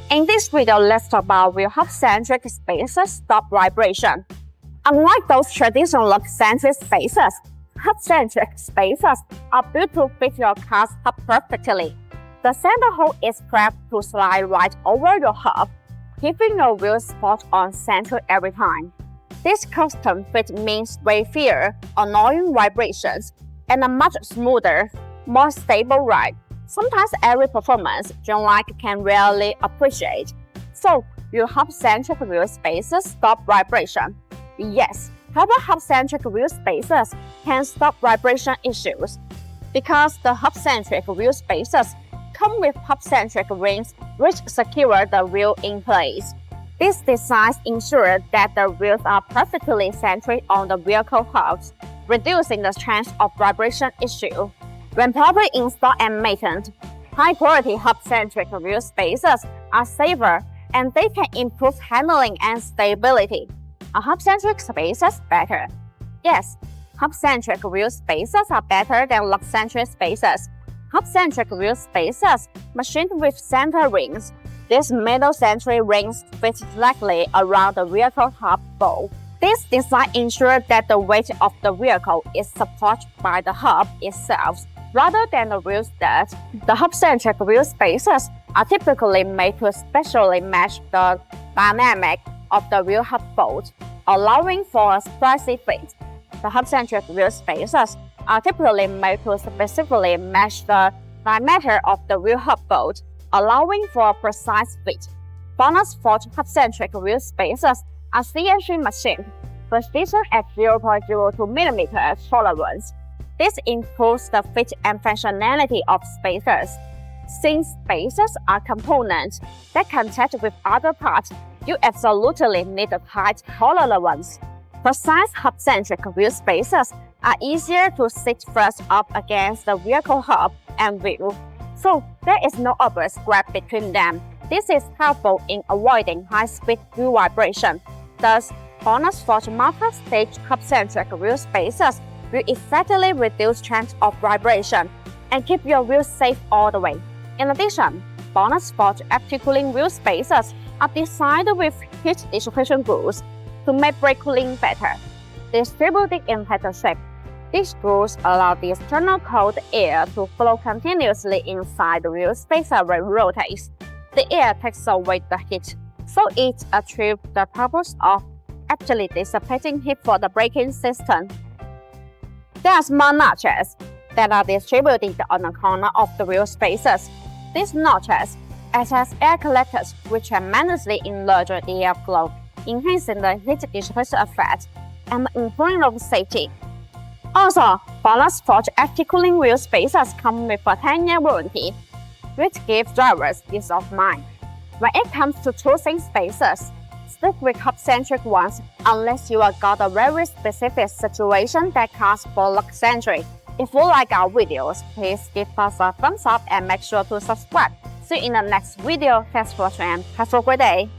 In this video, let's talk about wheel hub-centric spaces stop vibration. Unlike those traditional lock-centric spaces, hub-centric spaces are built to fit your car's hub perfectly. The center hole is prepped to slide right over your hub, keeping your wheel spot on center every time. This custom fit means way fewer annoying vibrations and a much smoother, more stable ride. Sometimes every performance John Like can rarely appreciate. So, your hub-centric wheel spaces stop vibration. Yes, Harbor hub-centric wheel spaces can stop vibration issues. Because the hub-centric wheel spaces come with hub-centric rings which secure the wheel in place. These designs ensure that the wheels are perfectly centered on the vehicle hubs, reducing the chance of vibration issue. When properly installed and maintained, high-quality hub-centric wheel spaces are safer and they can improve handling and stability. Are hub-centric spaces better? Yes, hub-centric wheel spaces are better than lock-centric spaces. Hub-centric wheel spaces machined with center rings. These middle-century rings fit directly around the vehicle hub bowl. This design ensures that the weight of the vehicle is supported by the hub itself, rather than the wheel stud. The hub-centric wheel spaces are typically made to specially match the dynamic of the wheel hub bolt, allowing for a spicy fit. The hub-centric wheel spaces are typically made to specifically match the diameter of the wheel hub bolt, allowing for a precise fit. Bonus Forge hub-centric wheel spaces are CNC machined, precision at 0.02 mm tolerance. This improves the fit and functionality of spacers. Since spacers are components that contact with other parts, you absolutely need a tight tolerance. Precise hub-centric wheel spacers are easier to sit first up against the vehicle hub and wheel, so there is no obvious gap between them. This is helpful in avoiding high-speed wheel vibration. Thus, Bonus Forge multi-stage hub-centric wheel spacers will effectively reduce chance of vibration and keep your wheels safe all the way. In addition, Bonus Forge active cooling wheel spacers are designed with heat dissipation grooves to make brake cooling better. Distributed in petal shape, these grooves allow the external cold air to flow continuously inside the wheel spacer when it rotates. The air takes away the heat, so it achieves the purpose of actually dissipating heat for the braking system. There are small notches that are distributed on the corner of the wheel spacers. These notches act as air collectors which tremendously enlarge the airflow, enhancing the heat dissipation effect and improving road safety. Also, Bonus Forge active cooling wheel spacers come with a 10-year warranty, which gives drivers peace of mind. When it comes to choosing spacers, stick with hub-centric ones unless you have got a very specific situation that calls for lock-centric. If you like our videos, please give us a thumbs up and make sure to subscribe. See you in the next video. Thanks for watching and have a great day.